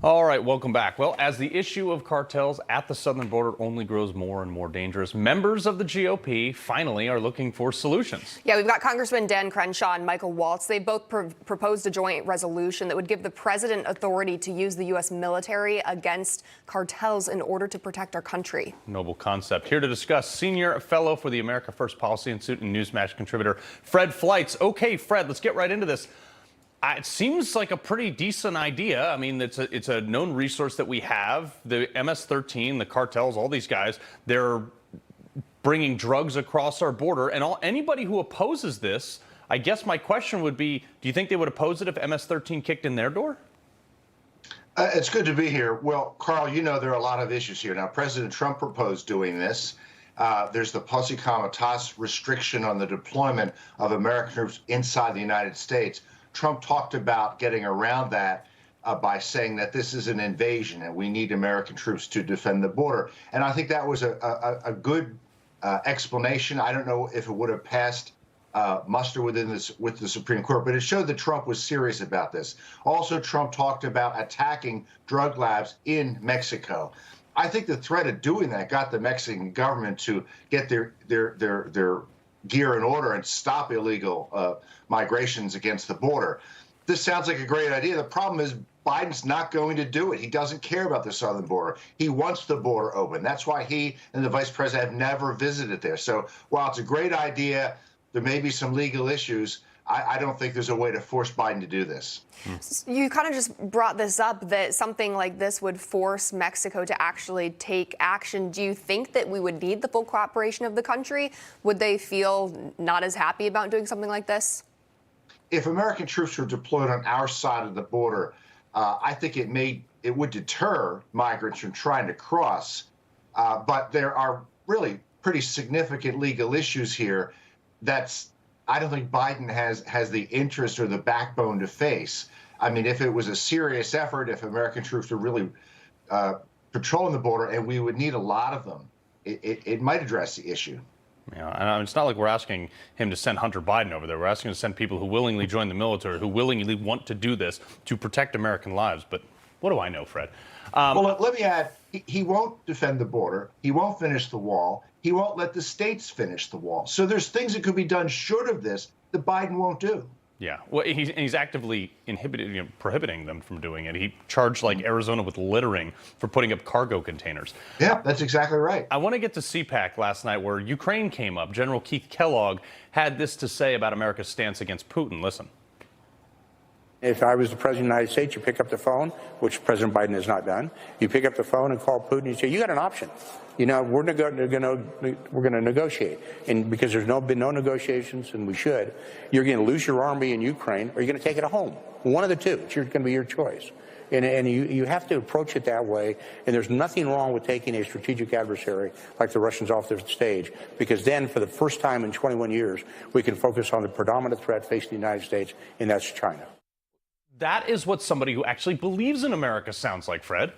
All right, welcome back. Well, as the issue of cartels at the southern border only grows more and more dangerous, members of the GOP finally are looking for solutions. Yeah, we've got Congressman Dan Crenshaw and Michael Waltz. They both proposed a joint resolution that would give the president authority to use the U.S. military against cartels in order to protect our country. Noble concept. Here to discuss, senior fellow for the America First Policy Institute and Newsmax contributor Fred Fleitz. Okay, Fred, let's get right into this. It seems like a pretty decent idea. I mean, it's a known resource that we have. The MS-13, the cartels, all these guys, they're bringing drugs across our border. And anybody who opposes this, I guess my question would be, do you think they would oppose it if MS-13 kicked in their door? It's good to be here. Well, Carl, you know there are a lot of issues here. Now, President Trump proposed doing this. There's the Posse Comitatus restriction on the deployment of American troops inside the United States. Trump talked about getting around that by saying that this is an invasion and we need American troops to defend the border. And I think that was a good explanation. I don't know if it would have passed muster with the Supreme Court, but it showed that Trump was serious about this. Also, Trump talked about attacking drug labs in Mexico. I think the threat of doing that got the Mexican government to get their gear in order and stop illegal migrations against the border. This sounds like a great idea. The problem is Biden's not going to do it. He doesn't care about the southern border. He wants the border open. That's why he and the vice president have never visited there. So while it's a great idea, there may be some legal issues. I don't think there's a way to force Biden to do this. You kind of just brought this up, that something like this would force Mexico to actually take action. Do you think that we would need the full cooperation of the country? Would they feel not as happy about doing something like this? If American troops were deployed on our side of the border, I think it would deter migrants from trying to cross. But there are really pretty significant legal issues here I don't think Biden has the interest or the backbone to face. I mean, if it was a serious effort, if American troops were really patrolling the border, and we would need a lot of them, it might address the issue. Yeah, and it's not like we're asking him to send Hunter Biden over there. We're asking him to send people who willingly join the military, who willingly want to do this to protect American lives. But what do I know, Fred? Well, let me add, he won't defend the border. He won't finish the wall. He won't let the states finish the wall. So there's things that could be done short of this that Biden won't do. Yeah, well, he's actively prohibiting them from doing it. He charged Arizona with littering for putting up cargo containers. Yeah, that's exactly right. I want to get to CPAC last night, where Ukraine came up. General Keith Kellogg had this to say about America's stance against Putin. Listen. If I was the president of the United States, you pick up the phone, which President Biden has not done. You pick up the phone and call Putin and say, you got an option. You know, we're going to negotiate. And because there's been no negotiations, and we should, you're going to lose your army in Ukraine, or you're going to take it home. One of the two. It's going to be your choice. And you have to approach it that way. And there's nothing wrong with taking a strategic adversary like the Russians off the stage, because then for the first time in 21 years, we can focus on the predominant threat facing the United States, and that's China. That is what somebody who actually believes in America sounds like, Fred.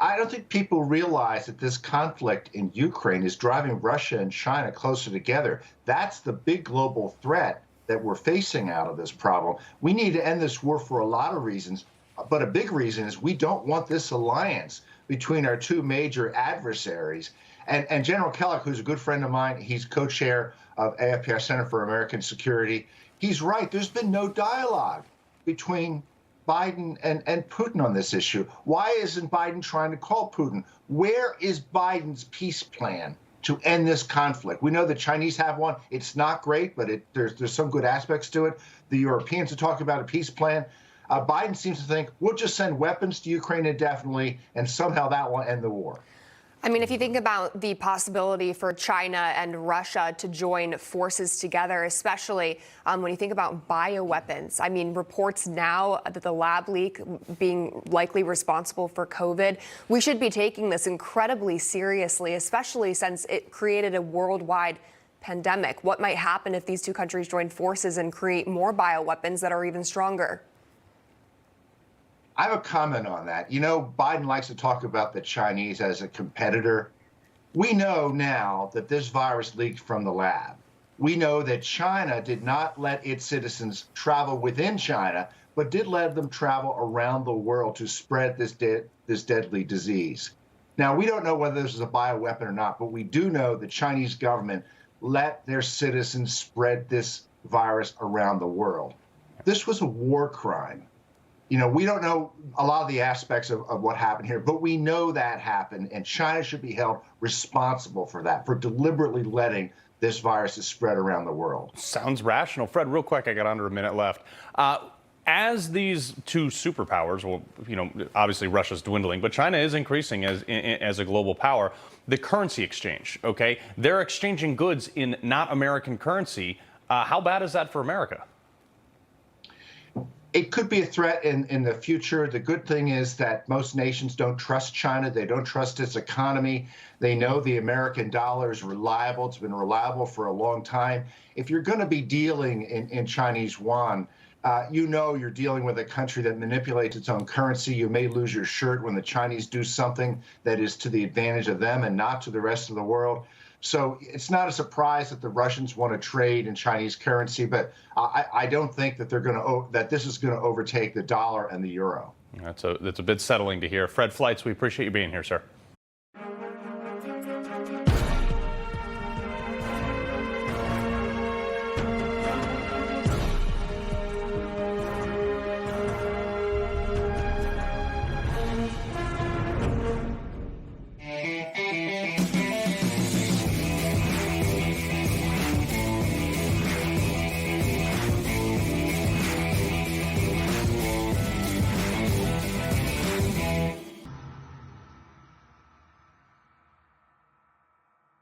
I don't think people realize that this conflict in Ukraine is driving Russia and China closer together. That's the big global threat that we're facing out of this problem. We need to end this war for a lot of reasons, but a big reason is we don't want this alliance between our two major adversaries. And General Kellogg, who's a good friend of mine, he's co-chair of AFPR Center for American Security. He's right. There's been no dialogue between Biden and Putin on this issue. Why isn't Biden trying to call Putin? Where is Biden's peace plan to end this conflict? We know the Chinese have one. It's not great, but there's some good aspects to it. The Europeans have talked about a peace plan. Biden seems to think we'll just send weapons to Ukraine indefinitely, and somehow that will end the war. I mean, if you think about the possibility for China and Russia to join forces together, especially when you think about bioweapons, I mean, reports now that the lab leak being likely responsible for COVID, we should be taking this incredibly seriously, especially since it created a worldwide pandemic. What might happen if these two countries join forces and create more bioweapons that are even stronger? I have a comment on that. You know, Biden likes to talk about the Chinese as a competitor. We know now that this virus leaked from the lab. We know that China did not let its citizens travel within China, but did let them travel around the world to spread this deadly disease. Now, we don't know whether this is a bioweapon or not, but we do know the Chinese government let their citizens spread this virus around the world. This was a war crime. You know, we don't know a lot of the aspects of what happened here, but we know that happened, and China should be held responsible for that, for deliberately letting this virus spread around the world. Sounds rational. Fred, real quick, I got under a minute left. As these two superpowers, well, you know, obviously Russia's dwindling, but China is increasing as a global power. The currency exchange, okay? They're exchanging goods in not American currency. How bad is that for America? It could be a threat in the future. The good thing is that most nations don't trust China. They don't trust its economy. They know the American dollar is reliable. It's been reliable for a long time. If you're going to be dealing in Chinese yuan, you know you're dealing with a country that manipulates its own currency. You may lose your shirt when the Chinese do something that is to the advantage of them and not to the rest of the world. So it's not a surprise that the Russians want to trade in Chinese currency, but I don't think that that this is going to overtake the dollar and the euro. That's a bit settling to hear. Fred Fleitz, we appreciate you being here, sir.